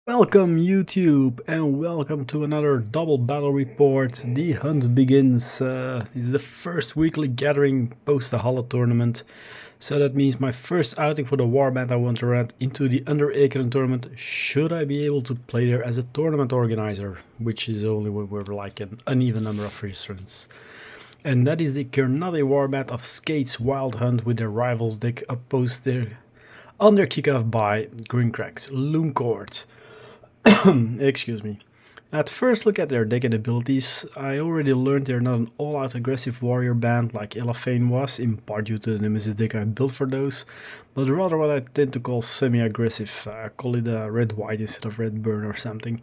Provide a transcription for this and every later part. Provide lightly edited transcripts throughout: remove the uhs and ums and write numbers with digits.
Welcome YouTube and welcome to another double battle report. The hunt begins. It's the first weekly gathering post the Hollow tournament. So that means my first outing for the warband. I want to run into the Underworlds tournament. Should I be able to play there as a tournament organizer? Which is only when we're like an uneven number of registrants. And that is the Kernate warband of Skaeth's Wild Hunt with their rivals deck opposed there on their kickoff by Greencrack's Loon Court. Excuse me. At first look at their deck and abilities, I already learned they're not an all-out aggressive warrior band like Elafane was, in part due to the Nemesis deck I built for those, but rather what I tend to call semi-aggressive, call it a red-white instead of red-burn or something.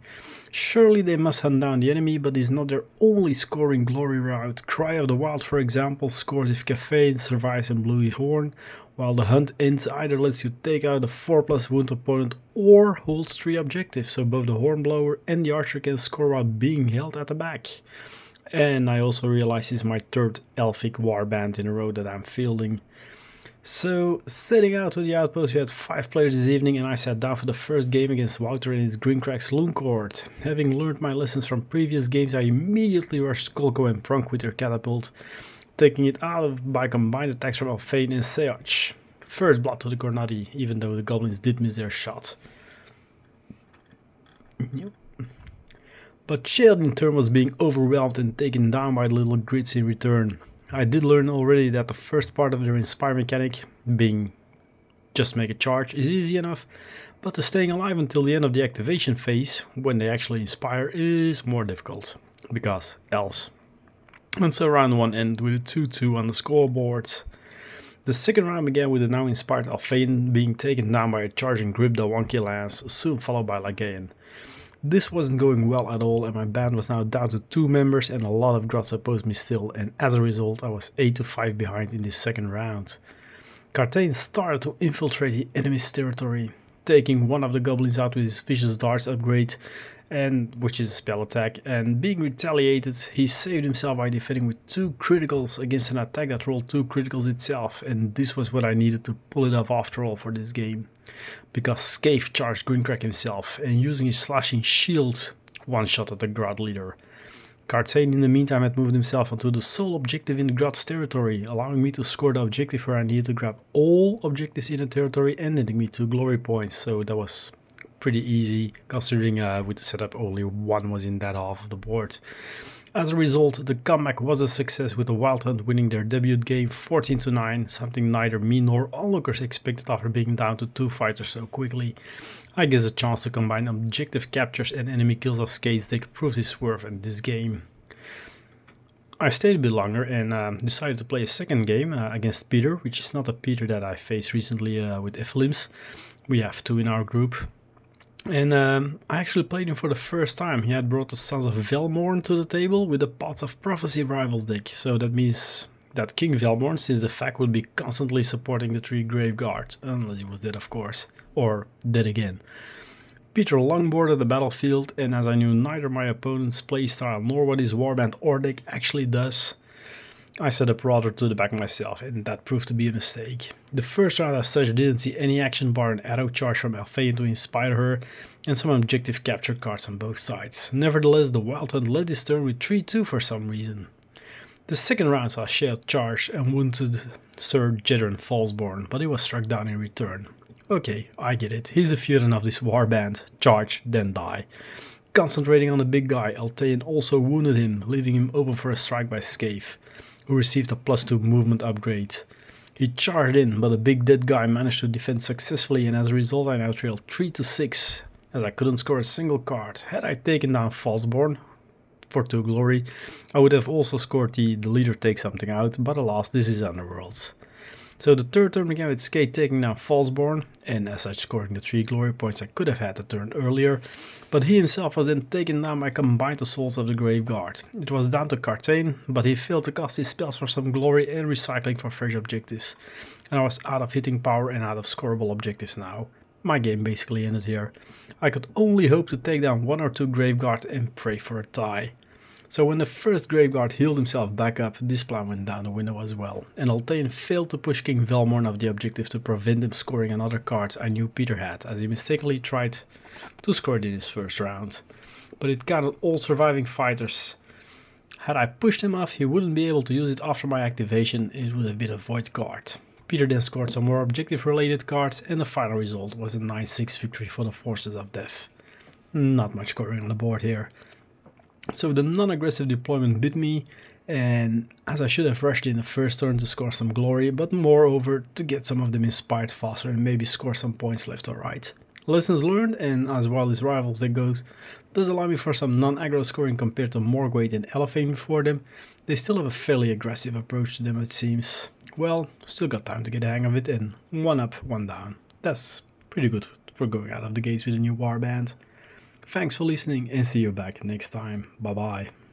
Surely they must hunt down the enemy, but it's not their only scoring glory route. Cry of the Wild, for example, scores if Caffeine survives and Bluey Horn, while the hunt ends either lets you take out a 4+ wound opponent or holds 3 objectives, so both the Hornblower and the Archer can score while being held at the back. And I also realize this is my third Elfic warband in a row that I'm fielding. So, setting out to the outpost, we had 5 players this evening and I sat down for the first game against Wouter and his Greencrack's Loon Court. Having learned my lessons from previous games, I immediately rushed Skolko and Prunk with their catapult, taking it out by combined attacks from Alfane and Search. First blood to the Cornati, even though the goblins did miss their shot. Yep. But Shade in turn was being overwhelmed and taken down by the little grids in return. I did learn already that the first part of their inspire mechanic, being just make a charge, is easy enough, but the staying alive until the end of the activation phase, when they actually inspire, is more difficult, because else. And so round 1 ended with a 2-2 on the scoreboard. The second round began with the now inspired Alfane being taken down by a charging Grip Dalwonki Lance, soon followed by Lagaean. This wasn't going well at all and my band was now down to 2 members and a lot of grots opposed me still, and as a result I was 8-5 behind in this second round. Cartain started to infiltrate the enemy's territory, taking one of the goblins out with his Vicious Darts upgrade, which is a spell attack, and being retaliated, he saved himself by defending with 2 criticals against an attack that rolled 2 criticals itself, and this was what I needed to pull it off after all for this game. Because Skaeth charged Greencrack himself, and using his slashing shield, one-shot at the Grot leader. Cartain in the meantime had moved himself onto the sole objective in the Grot's territory, allowing me to score the objective where I needed to grab all objectives in the territory and netting me 2 glory points, so that was pretty easy, considering with the setup only one was in that half of the board. As a result, the comeback was a success, with the Wild Hunt winning their debut game 14-9, something neither me nor onlookers expected after being down to 2 fighters so quickly. I guess a chance to combine objective captures and enemy kills of Skaeth's deck proved his worth in this game. I stayed a bit longer and decided to play a second game against Peter, which is not a Peter that I faced recently with Ephelims. We have 2 in our group. And I actually played him for the first time. He had brought the Sons of Velmorn to the table with the Pots of Prophecy rivals deck. So that means that King Velmorn, since the fact, would be constantly supporting the 3 Graveguards. Unless he was dead, of course. Or dead again. Peter longboarded the battlefield, and as I knew neither my opponent's playstyle nor what his warband or deck actually does, I set up rather to the back myself, and that proved to be a mistake. The first round as such didn't see any action bar an arrow charge from Alfane to inspire her, and some objective capture cards on both sides. Nevertheless, the Wild Hunt led his turn with 3-2 for some reason. The second round saw Shade charge and wounded Sir Jedron Fallsborn, but he was struck down in return. Okay, I get it, he's a feudant of this warband. Charge, then die. Concentrating on the big guy, Altean also wounded him, leaving him open for a strike by Skaeth, who received a +2 movement upgrade. He charged in, but a big dead guy managed to defend successfully, and as a result I now trailed 3-6, as I couldn't score a single card. Had I taken down Fallsborn for 2 glory, I would have also scored the leader take something out, but alas, this is Underworlds. So the third turn began with Skaeth taking down Fallsborn, and as such scoring the 3 glory points I could have had the turn earlier, but he himself was then taken down by combined assaults of the Graveguard. It was down to Cartain, but he failed to cast his spells for some glory and recycling for fresh objectives, and I was out of hitting power and out of scoreable objectives now. My game basically ended here. I could only hope to take down 1 or 2 Graveguard and pray for a tie. So when the first Graveguard healed himself back up, this plan went down the window as well, and Altain failed to push King Velmorn off the objective to prevent him scoring another card I knew Peter had, as he mistakenly tried to score it in his first round. But it counted all surviving fighters. Had I pushed him off, he wouldn't be able to use it after my activation, it would have been a void card. Peter then scored some more objective related cards, and the final result was a 9-6 victory for the Forces of Death. Not much scoring on the board here. So the non-aggressive deployment bit me, and as I should have rushed in the first turn to score some glory, but moreover to get some of them inspired faster and maybe score some points left or right. Lessons learned, and as wild as rivals that goes, does allow me for some non-aggro scoring compared to Morgwaite and Elephane before them. They still have a fairly aggressive approach to them, it seems. Well, still got time to get the hang of it, and 1 up, 1 down. That's pretty good for going out of the gates with a new warband. Thanks for listening, and see you back next time. Bye bye.